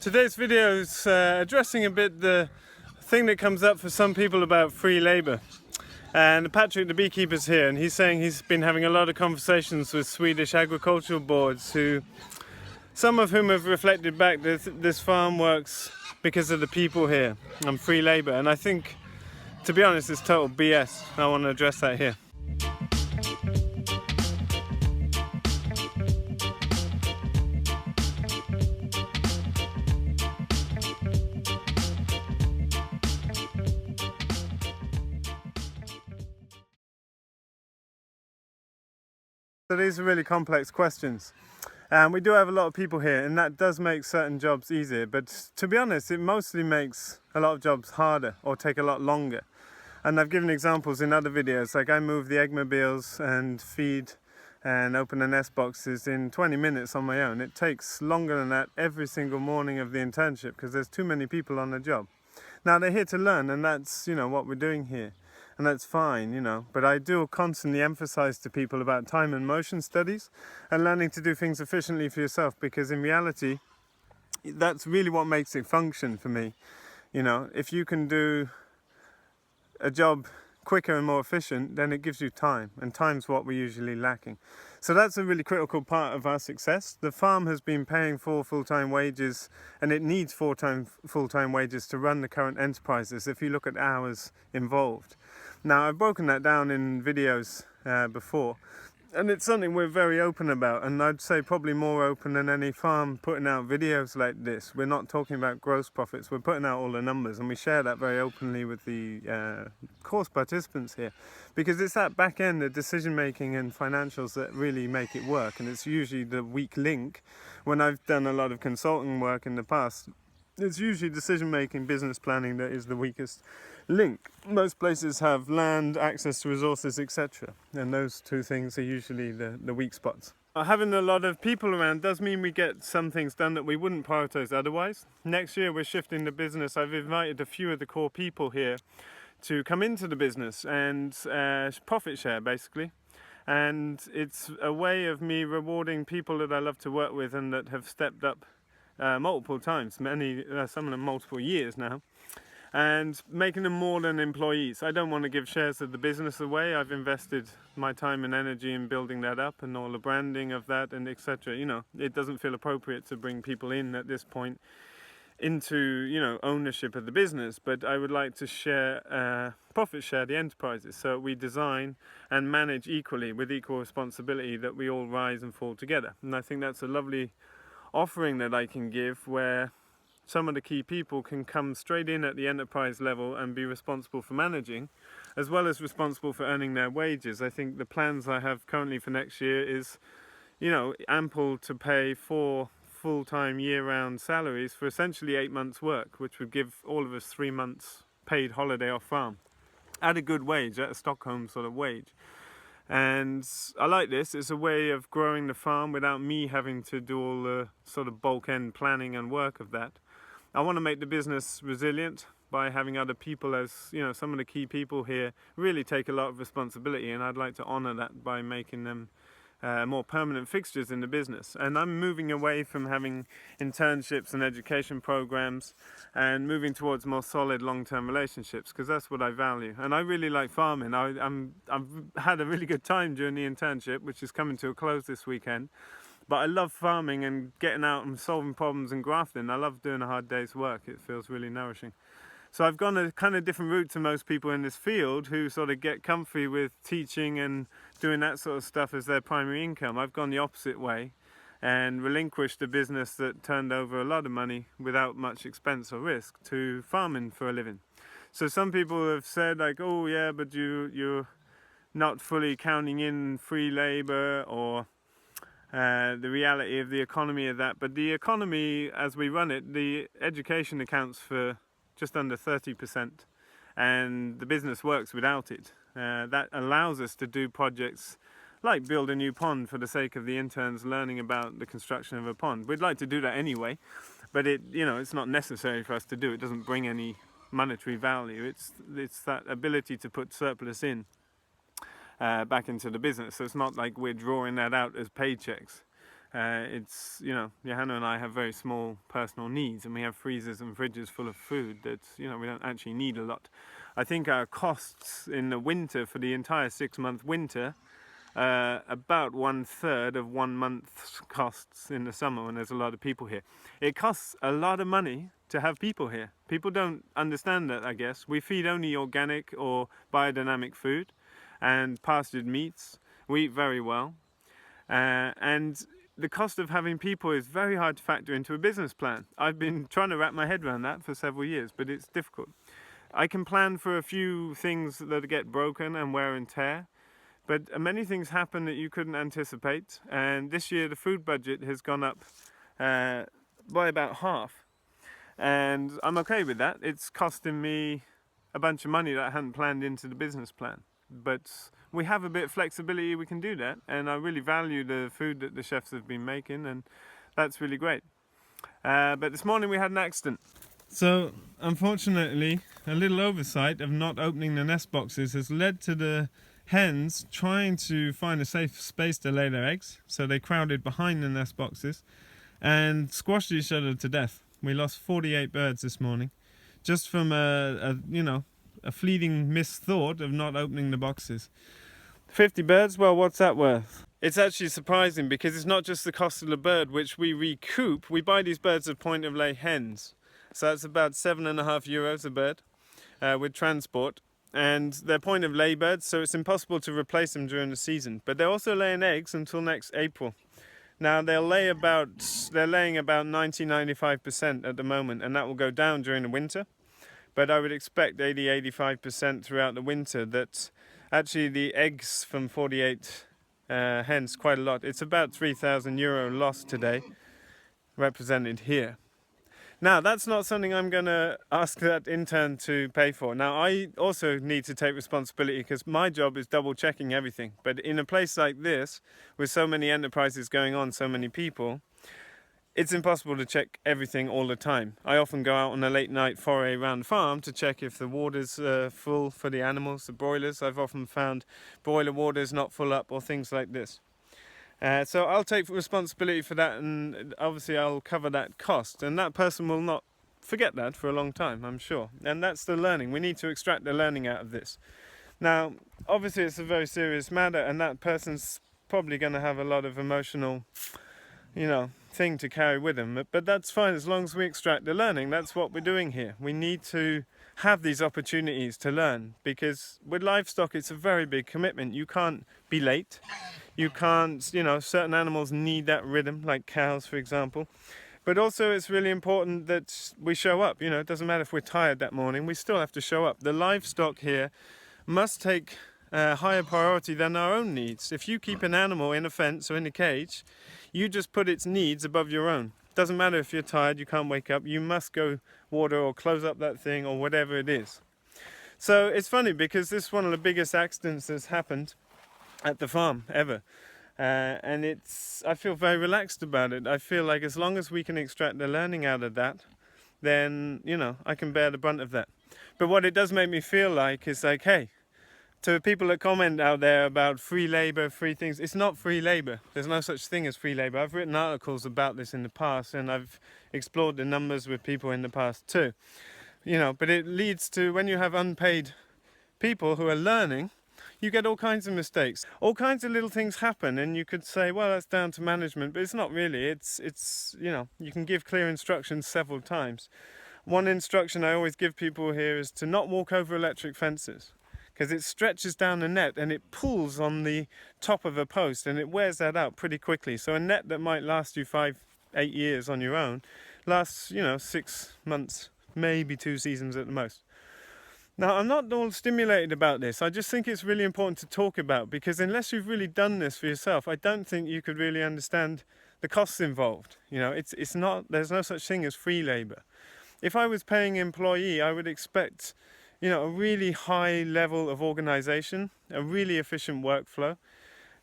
Today's video is addressing a bit the thing that comes up for some people about free labour. And Patrick, the beekeeper's here, and he's saying he's been having a lot of conversations with Swedish agricultural boards, some of whom have reflected back that this farm works because of the people here and free labour. And I think, to be honest, it's total BS. I want to address that here. So these are really complex questions, and we do have a lot of people here, and that does make certain jobs easier, but to be honest, it mostly makes a lot of jobs harder or take a lot longer. And I've given examples in other videos, like I move the eggmobiles and feed and open the nest boxes in 20 minutes on my own. It takes longer than that every single morning of the internship because there's too many people on the job. Now they're here to learn, and that's, what we're doing here. And that's fine, but I do constantly emphasize to people about time and motion studies and learning to do things efficiently for yourself, because in reality, that's really what makes it function for me. If you can do a job quicker and more efficient, then it gives you time, and time's what we're usually lacking. So that's a really critical part of our success. The farm has been paying 4 full-time wages, and it needs 4 full-time wages to run the current enterprises if you look at hours involved. Now, I've broken that down in videos before, and it's something we're very open about, and I'd say probably more open than any farm putting out videos like this. We're not talking about gross profits, we're putting out all the numbers, and we share that very openly with the course participants here, because it's that back end, the decision making and financials, that really make it work, and it's usually the weak link. When I've done a lot of consulting work in the past, it's usually decision making, business planning that is the weakest link. Most places have land, access to resources, etc. And those two things are usually the weak spots. Having a lot of people around does mean we get some things done that we wouldn't prioritize otherwise. Next year we're shifting the business. I've invited a few of the core people here to come into the business and profit share, basically. And it's a way of me rewarding people that I love to work with and that have stepped up multiple times, some of them multiple years now, and making them more than employees. I don't want to give shares of the business away. I've invested my time and energy in building that up and all the branding of that and etc. It doesn't feel appropriate to bring people in at this point into ownership of the business, but I would like to share profit share the enterprises, so we design and manage equally with equal responsibility, that we all rise and fall together. And I think that's a lovely offering that I can give, where some of the key people can come straight in at the enterprise level and be responsible for managing, as well as responsible for earning their wages. I think the plans I have currently for next year is, ample to pay 4 full-time year-round salaries for essentially 8 months' work, which would give all of us 3 months paid holiday off farm at a good wage, at a Stockholm sort of wage. And I like this. It's a way of growing the farm without me having to do all the sort of bulk end planning and work of that. I want to make the business resilient by having other people, as some of the key people here really take a lot of responsibility, and I'd like to honor that by making them more permanent fixtures in the business. And I'm moving away from having internships and education programs and moving towards more solid long-term relationships, because that's what I value. And I really like farming. I've had a really good time during the internship, which is coming to a close this weekend. But I love farming and getting out and solving problems and grafting. I love doing a hard day's work. It feels really nourishing. So I've gone a kind of different route to most people in this field who sort of get comfy with teaching and doing that sort of stuff as their primary income. I've gone the opposite way and relinquished a business that turned over a lot of money without much expense or risk to farming for a living. So some people have said, like, oh yeah, but you're not fully counting in free labor or the reality of the economy of that. But the economy, as we run it, the education accounts for just under 30%, and the business works without it. That allows us to do projects like build a new pond for the sake of the interns learning about the construction of a pond. We'd like to do that anyway, but it's not necessary for us to do. It doesn't bring any monetary value. It's that ability to put surplus in back into the business. So it's not like we're drawing that out as paychecks. It's, you know, Johanna and I have very small personal needs, and we have freezers and fridges full of food that, you know, we don't actually need a lot. I think our costs in the winter, for the entire 6-month winter, about 1/3 of 1 month's costs in the summer when there's a lot of people here. It costs a lot of money to have people here. People don't understand that, I guess. We feed only organic or biodynamic food and pastured meats. We eat very well. And the cost of having people is very hard to factor into a business plan. I've been trying to wrap my head around that for several years, but it's difficult. I can plan for a few things that get broken and wear and tear, but many things happen that you couldn't anticipate. And this year the food budget has gone up by about half. And I'm okay with that. It's costing me a bunch of money that I hadn't planned into the business plan. But we have a bit of flexibility, we can do that. And I really value the food that the chefs have been making, and that's really great. But this morning we had an accident. So, unfortunately, a little oversight of not opening the nest boxes has led to the hens trying to find a safe space to lay their eggs. So they crowded behind the nest boxes and squashed each other to death. We lost 48 birds this morning, just from a fleeting misthought of not opening the boxes. 50 birds, well, what's that worth? It's actually surprising because it's not just the cost of the bird, which we recoup. We buy these birds at point of lay hens. So that's about €7.50 a bird with transport. And they're point of lay birds, so it's impossible to replace them during the season. But they're also laying eggs until next April. Now they're laying about 90-95% at the moment, and that will go down during the winter. But I would expect 80-85% throughout the winter. That actually the eggs from 48 hens, quite a lot. It's about €3,000 lost today, represented here. Now, that's not something I'm going to ask that intern to pay for. Now, I also need to take responsibility because my job is double checking everything. But in a place like this, with so many enterprises going on, so many people, it's impossible to check everything all the time. I often go out on a late night foray around the farm to check if the water's full for the animals, the broilers. I've often found broiler waters not full up or things like this. So I'll take responsibility for that, and obviously I'll cover that cost, and that person will not forget that for a long time, I'm sure. And that's the learning. We need to extract the learning out of this. Now, obviously it's a very serious matter, and that person's probably going to have a lot of emotional, thing to carry with them. But that's fine as long as we extract the learning. That's what we're doing here. We need to have these opportunities to learn, because with livestock it's a very big commitment. You can't be late. You can't, certain animals need that rhythm, like cows, for example. But also it's really important that we show up. It doesn't matter if we're tired that morning, we still have to show up. The livestock here must take higher priority than our own needs. If you keep an animal in a fence or in a cage, you just put its needs above your own. Doesn't matter if you're tired, you can't wake up, you must go water or close up that thing or whatever it is. So it's funny because this is one of the biggest accidents that's happened at the farm ever. And I feel very relaxed about it. I feel like as long as we can extract the learning out of that, then, I can bear the brunt of that. But what it does make me feel like is like, hey, to people that comment out there about free labor, free things, it's not free labor. There's no such thing as free labor. I've written articles about this in the past, and I've explored the numbers with people in the past too. But it leads to, when you have unpaid people who are learning, you get all kinds of mistakes. All kinds of little things happen, and you could say, well, that's down to management, but it's not really. It's you can give clear instructions several times. One instruction I always give people here is to not walk over electric fences, because it stretches down the net and it pulls on the top of a post and it wears that out pretty quickly. So a net that might last you 5-8 years on your own lasts, 6 months, maybe 2 seasons at the most. Now, I'm not all stimulated about this. I just think it's really important to talk about, because unless you've really done this for yourself, I don't think you could really understand the costs involved. It's not, there's no such thing as free labor. If I was paying an employee, I would expect, a really high level of organization, a really efficient workflow.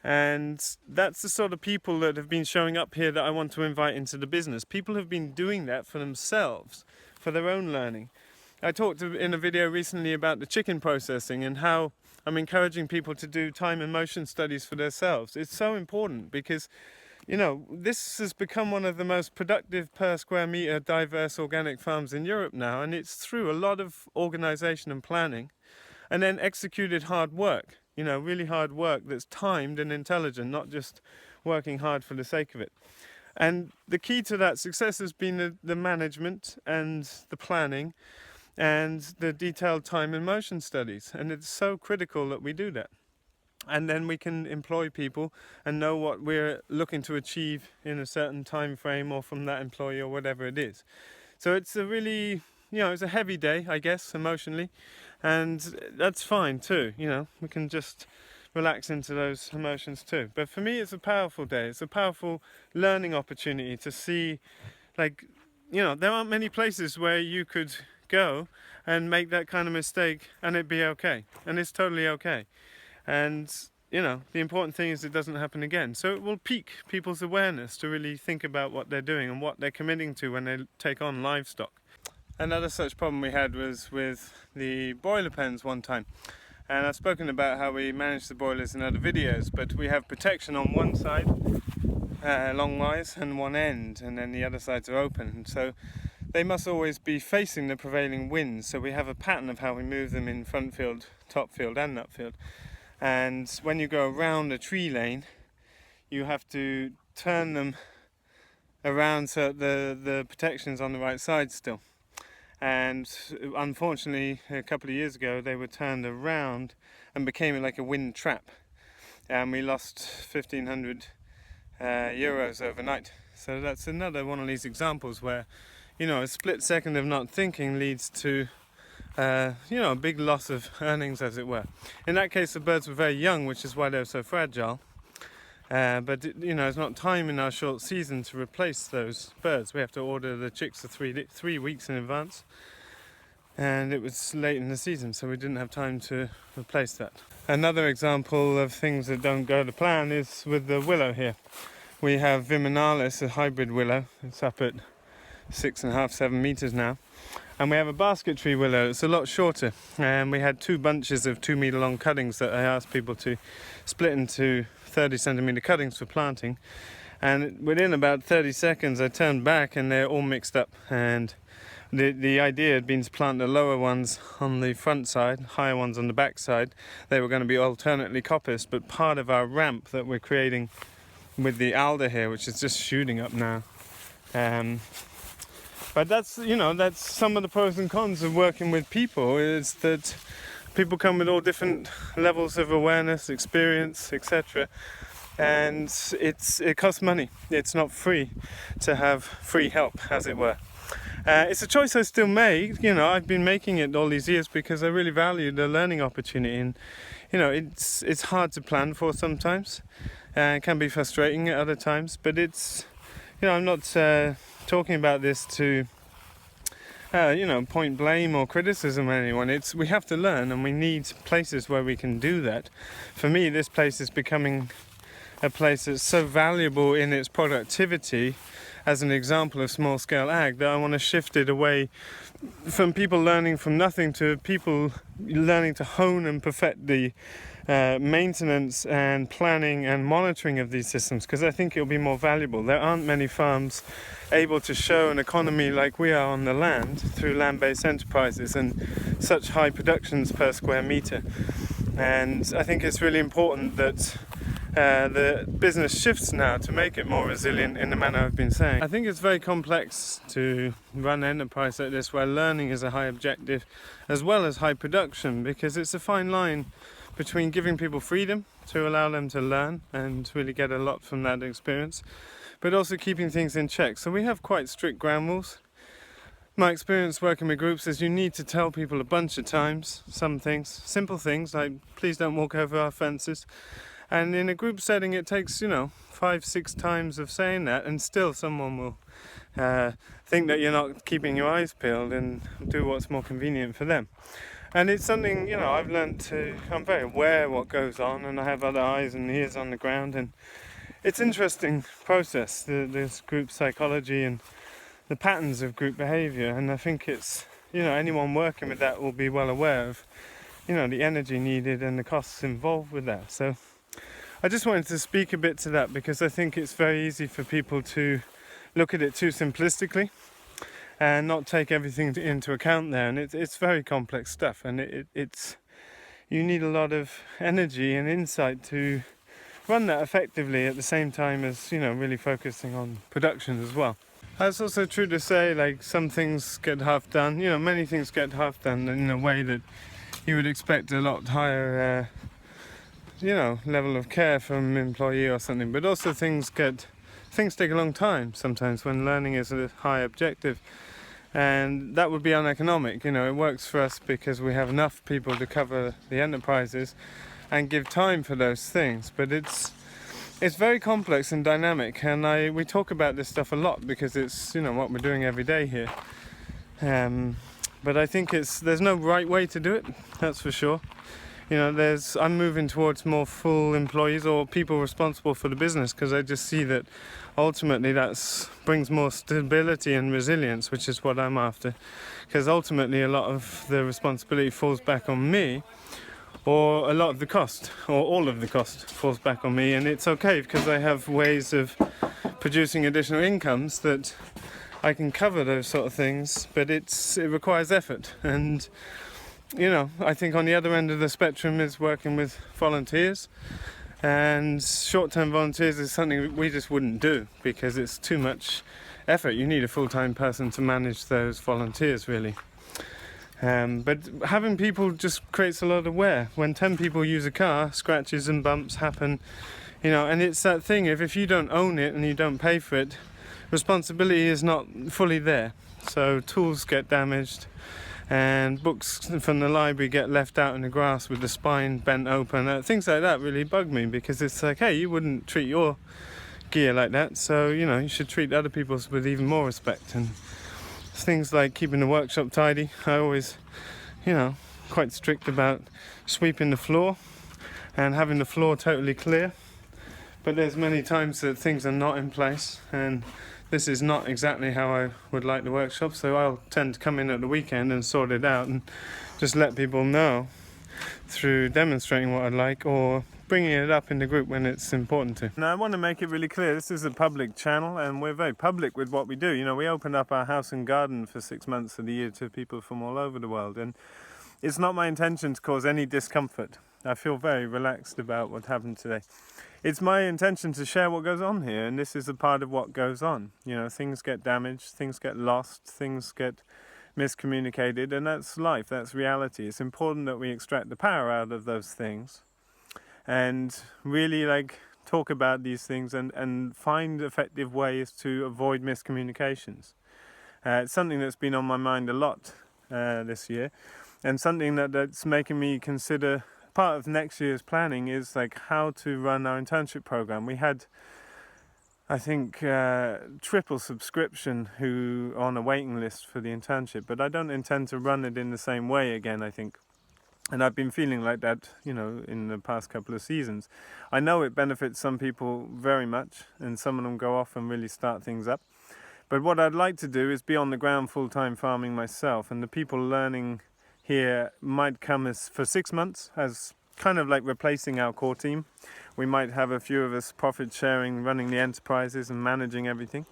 And that's the sort of people that have been showing up here that I want to invite into the business. People have been doing that for themselves, for their own learning. I talked in a video recently about the chicken processing and how I'm encouraging people to do time and motion studies for themselves. It's so important because, you know, this has become one of the most productive per square meter diverse organic farms in Europe now, and it's through a lot of organization and planning, and then executed hard work, you know, really hard work that's timed and intelligent, not just working hard for the sake of it. And the key to that success has been the management and the planning and the detailed time and motion studies, and it's so critical that we do that. And then we can employ people and know what we're looking to achieve in a certain time frame or from that employee or whatever it is. So it's a really, you know, it's a heavy day, I guess, emotionally, and that's fine too. You know, we can just relax into those emotions too. But for me, it's a powerful day. It's a powerful learning opportunity to see, like, you know, there aren't many places where you could go and make that kind of mistake and it'd be okay, and it's totally okay. And, you know, the important thing is it doesn't happen again. So it will pique people's awareness to really think about what they're doing and what they're committing to when they take on livestock. Another such problem we had was with the boiler pens one time. And I've spoken about how we manage the boilers in other videos, but we have protection on one side, longwise, and one end, and then the other sides are open. And so they must always be facing the prevailing winds. So we have a pattern of how we move them in front field, top field and nut field. And when you go around a tree lane, you have to turn them around so the protection's on the right side still. And unfortunately, a couple of years ago, they were turned around and became like a wind trap. And we lost 1,500 euros overnight. So that's another one of these examples where, you know, a split second of not thinking leads to you know, a big loss of earnings, as it were. In that case, the birds were very young, which is why they were so fragile. But you know, it's not time in our short season to replace those birds. We have to order the chicks 3 weeks in advance, and it was late in the season, so we didn't have time to replace that. Another example of things that don't go to plan is with the willow here. We have Viminalis, a hybrid willow. It's up at 6.5, 7 meters now. And we have a basket tree willow. It's a lot shorter, and we had 2 bunches of 2 meter long cuttings that I asked people to split into 30 centimeter cuttings for planting. And within about 30 seconds I turned back and they're all mixed up, and the idea had been to plant the lower ones on the front side, higher ones on the back side. They were going to be alternately coppiced, but part of our ramp that we're creating with the alder here, which is just shooting up now, but that's, you know, that's some of the pros and cons of working with people, is that people come with all different levels of awareness, experience, etc. And it costs money. It's not free to have free help, as it were. It's a choice I still make. You know, I've been making it all these years because I really value the learning opportunity. And, you know, it's hard to plan for sometimes. It can be frustrating at other times. But it's, you know, I'm not talking about this to you know, point blame or criticism on anyone. We have to learn, and we need places where we can do that. For me, this place is becoming a place that's so valuable in its productivity as an example of small scale ag that I want to shift it away from people learning from nothing to people learning to hone and perfect the maintenance and planning and monitoring of these systems, because I think it'll be more valuable. There aren't many farms able to show an economy like we are on the land through land-based enterprises and such high productions per square meter. And I think it's really important that the business shifts now to make it more resilient in the manner I've been saying. I think it's very complex to run an enterprise like this where learning is a high objective as well as high production, because it's a fine line between giving people freedom to allow them to learn and really get a lot from that experience, but also keeping things in check. So we have quite strict ground rules. My experience working with groups is you need to tell people a bunch of times some things, simple things like please don't walk over our fences. And in a group setting it takes, you know, 5-6 times of saying that, and still someone will think that you're not keeping your eyes peeled and do what's more convenient for them. And it's something, you know, I've learned to, I'm very aware of what goes on, and I have other eyes and ears on the ground, and it's an interesting process, this group psychology and the patterns of group behaviour. And I think it's, you know, anyone working with that will be well aware of, you know, the energy needed and the costs involved with that. So I just wanted to speak a bit to that because I think it's very easy for people to look at it too simplistically and not take everything into account there, and it's very complex stuff, and it's you need a lot of energy and insight to run that effectively at the same time as, really focusing on production as well. It's also true to say, like, some things get half done, many things get half done in a way that you would expect a lot higher level of care from an employee or something, but also things take a long time sometimes when learning is a high objective, and that would be uneconomic. It works for us because we have enough people to cover the enterprises and give time for those things, but it's very complex and dynamic, and we talk about this stuff a lot because it's what we're doing every day here, but I think there's no right way to do it, that's for sure. I'm moving towards more full employees or people responsible for the business, because I just see that ultimately that brings more stability and resilience, which is what I'm after. Because ultimately a lot of the responsibility falls back on me, or a lot of the cost, or all of the cost falls back on me, and it's okay because I have ways of producing additional incomes that I can cover those sort of things, but it requires effort. And I think on the other end of the spectrum is working with volunteers, and short-term volunteers is something we just wouldn't do because it's too much effort. You need a full-time person to manage those volunteers, really. But having people just creates a lot of wear. When 10 people use a car, scratches and bumps happen, and it's that thing, if you don't own it and you don't pay for it, responsibility is not fully there. So tools get damaged, and books from the library get left out in the grass with the spine bent open. Things like that really bug me, because it's like, hey, you wouldn't treat your gear like that, so you should treat other people's with even more respect. And things like keeping the workshop tidy. I always, quite strict about sweeping the floor and having the floor totally clear, but there's many times that things are not in place, and this is not exactly how I would like the workshop, so I'll tend to come in at the weekend and sort it out and just let people know through demonstrating what I'd like or bringing it up in the group when it's important to. Now, I want to make it really clear, this is a public channel and we're very public with what we do. We opened up our house and garden for 6 months of the year to people from all over the world, and it's not my intention to cause any discomfort. I feel very relaxed about what happened today. It's my intention to share what goes on here, and this is a part of what goes on. Things get damaged, things get lost, things get miscommunicated, and that's life, that's reality. It's important that we extract the power out of those things and really talk about these things and find effective ways to avoid miscommunications. It's something that's been on my mind a lot this year, and something that's making me consider part of next year's planning is how to run our internship program. We had, I think, triple subscription who on a waiting list for the internship, but I don't intend to run it in the same way again, I think. And I've been feeling like that, in the past couple of seasons. I know it benefits some people very much, and some of them go off and really start things up. But what I'd like to do is be on the ground full-time farming myself, and the people learning here might come as for 6 months as kind of like replacing our core team. We might have a few of us profit sharing, running the enterprises and managing everything,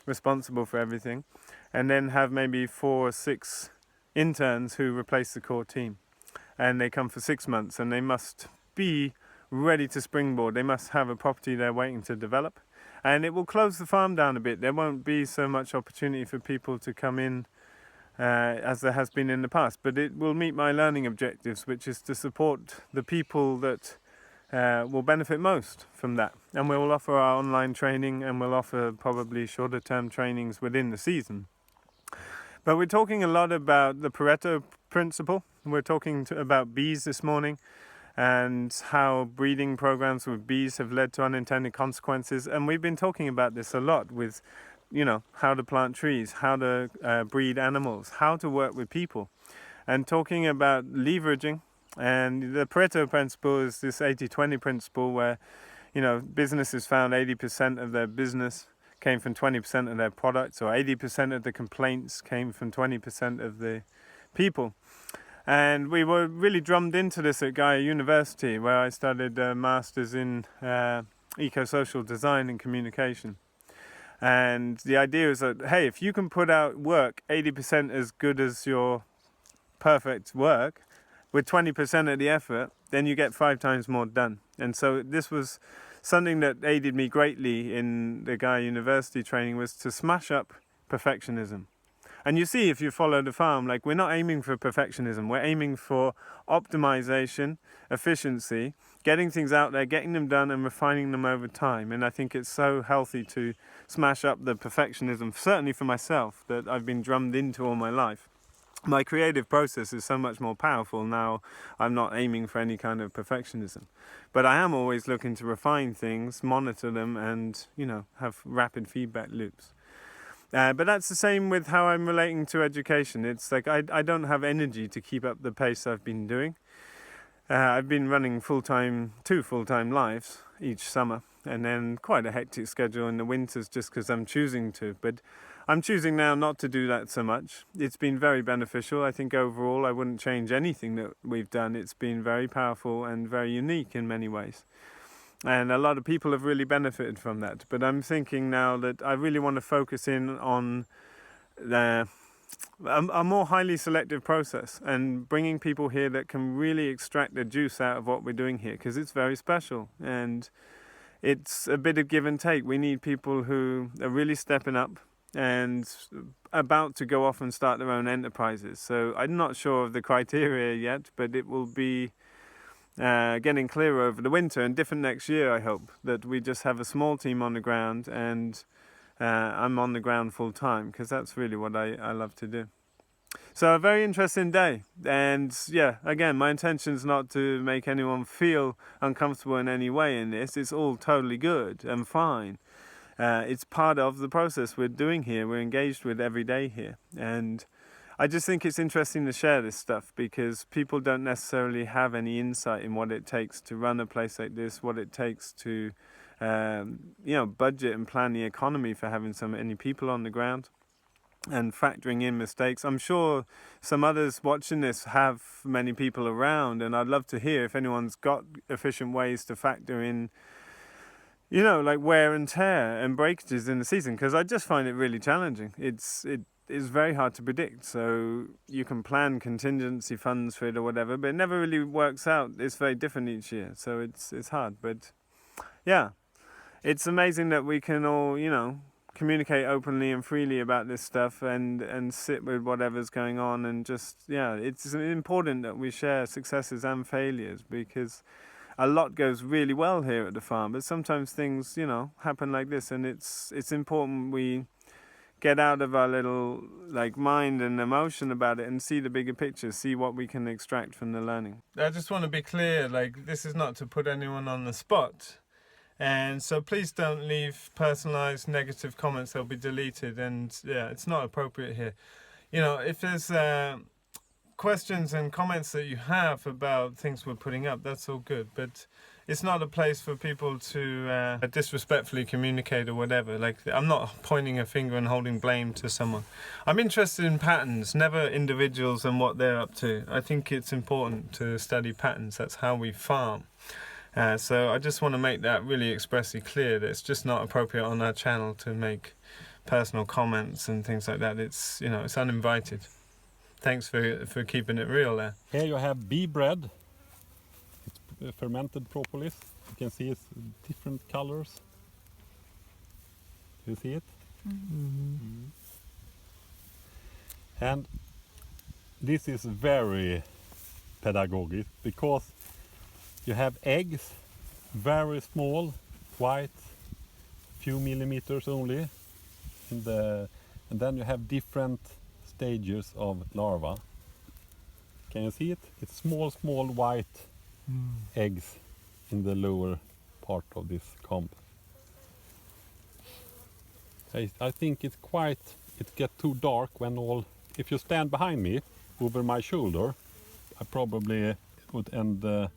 responsible for everything, and then have maybe 4 or 6 interns who replace the core team. And they come for 6 months, and they must be ready to springboard. They must have a property they're waiting to develop, and it will close the farm down a bit. There won't be so much opportunity for people to come in as there has been in the past, but it will meet my learning objectives, which is to support the people that will benefit most from that. And we will offer our online training, and we'll offer probably shorter term trainings within the season. But we're talking a lot about the Pareto principle. We're talking about bees this morning, and how breeding programs with bees have led to unintended consequences. And we've been talking about this a lot with how to plant trees, how to breed animals, how to work with people, and talking about leveraging. And the Pareto principle is this 80-20 principle where, businesses found 80% of their business came from 20% of their products, or 80% of the complaints came from 20% of the people. And we were really drummed into this at Gaia University, where I studied a master's in eco-social design and communication. And the idea is that, hey, if you can put out work 80% as good as your perfect work, with 20% of the effort, then you get 5 times more done. And so this was something that aided me greatly in the Gaia University training, was to smash up perfectionism. And you see, if you follow the farm, like, we're not aiming for perfectionism, we're aiming for optimization, efficiency, getting things out there, getting them done and refining them over time. And I think it's so healthy to smash up the perfectionism, certainly for myself, that I've been drummed into all my life. My creative process is so much more powerful now. I'm not aiming for any kind of perfectionism, but I am always looking to refine things, monitor them, and, you know, have rapid feedback loops. But that's the same with how I'm relating to education. It's like I don't have energy to keep up the pace I've been doing. I've been running two full-time lives each summer, and then quite a hectic schedule in the winters just because I'm choosing to. But I'm choosing now not to do that so much. It's been very beneficial. I think overall I wouldn't change anything that we've done. It's been very powerful and very unique in many ways. And a lot of people have really benefited from that. But I'm thinking now that I really want to focus in on a more highly selective process and bringing people here that can really extract the juice out of what we're doing here, because it's very special and it's a bit of give and take. We need people who are really stepping up and about to go off and start their own enterprises. So I'm not sure of the criteria yet, but it will be getting clearer over the winter and different next year. I hope that we just have a small team on the ground, and I'm on the ground full time, because that's really what I love to do. So a very interesting day, and yeah, again, my intention is not to make anyone feel uncomfortable in any way in this. It's all totally good and fine. It's part of the process we're doing here, we're engaged with every day here, and I just think it's interesting to share this stuff, because people don't necessarily have any insight in what it takes to run a place like this, what it takes to budget and plan the economy for having so many people on the ground and factoring in mistakes. I'm sure some others watching this have many people around, and I'd love to hear if anyone's got efficient ways to factor in, you know, like wear and tear and breakages in the season, because I just find it really challenging. It is very hard to predict. So you can plan contingency funds for it or whatever, but it never really works out. It's very different each year, so it's hard. But yeah, it's amazing that we can all, you know, communicate openly and freely about this stuff and sit with whatever's going on, and just, yeah, it's important that we share successes and failures, because a lot goes really well here at the farm, but sometimes things, you know, happen like this, and it's important we get out of our little mind and emotion about it and see the bigger picture, see what we can extract from the learning. I just want to be clear, this is not to put anyone on the spot, and so please don't leave personalized negative comments. They'll be deleted, and yeah, it's not appropriate here. You know, if there's questions and comments that you have about things we're putting up, that's all good, but it's not a place for people to disrespectfully communicate or whatever. I'm not pointing a finger and holding blame to someone. I'm interested in patterns, never individuals and what they're up to. I think it's important to study patterns. That's how we farm. So I just want to make that really expressly clear, that it's just not appropriate on our channel to make personal comments and things like that. It's, you know, it's uninvited. Thanks for keeping it real there. Here you have bee bread. It's fermented propolis. You can see it's different colors. Do you see it? Mm-hmm. Mm-hmm. And this is very pedagogic, because you have eggs, very small, white, few millimeters only, and then you have different stages of larva. Can you see it? It's small white eggs in the lower part of this comb. I think it gets too dark when if you stand behind me over my shoulder, I probably would end a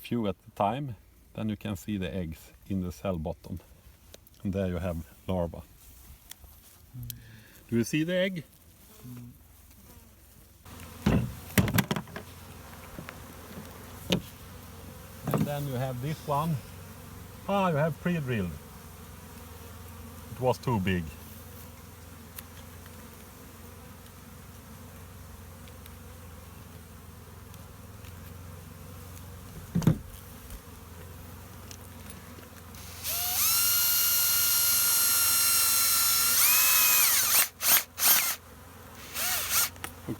few at a time. Then you can see the eggs in the cell bottom, and there you have larva. Do you see the egg? then you have this one. Ah, you have pre-drilled. It was too big.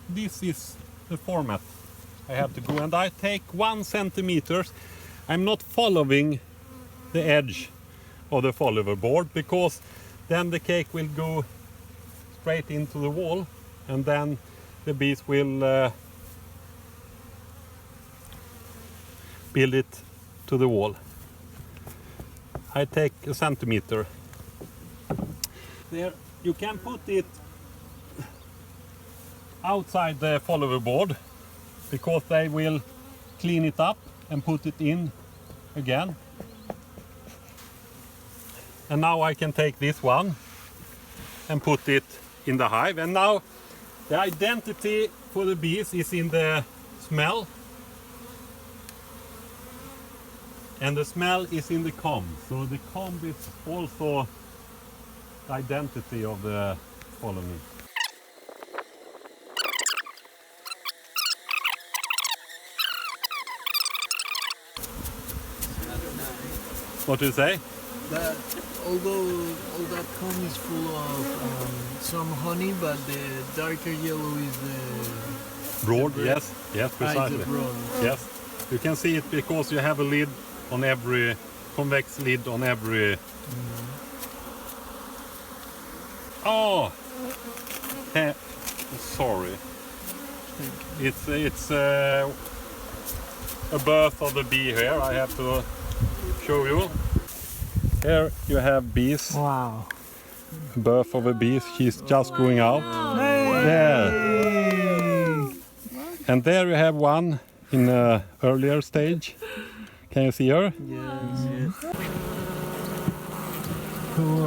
This is the format I have to go, and I take 1 centimeter. I'm not following the edge of the follower board, because then the cake will go straight into the wall, and then the bees will build it to the wall. I take 1 centimeter. There you can put it outside the follower board, because they will clean it up and put it in again. And now I can take this one and put it in the hive. And now the identity for the bees is in the smell, and the smell is in the comb. So the comb is also the identity of the colony. What do you say? That although all that comb is full of some honey, but the darker yellow is the Broad, the yes, precisely. the broad. Yes, you can see it because you have a lid on every, convex lid on every. Oh, sorry. It's a birth of the bee here. I have to show you. Here you have bees. Wow. Birth of a bee. She's just going out. There. And there you have one in an earlier stage. Can you see her? Yes. Who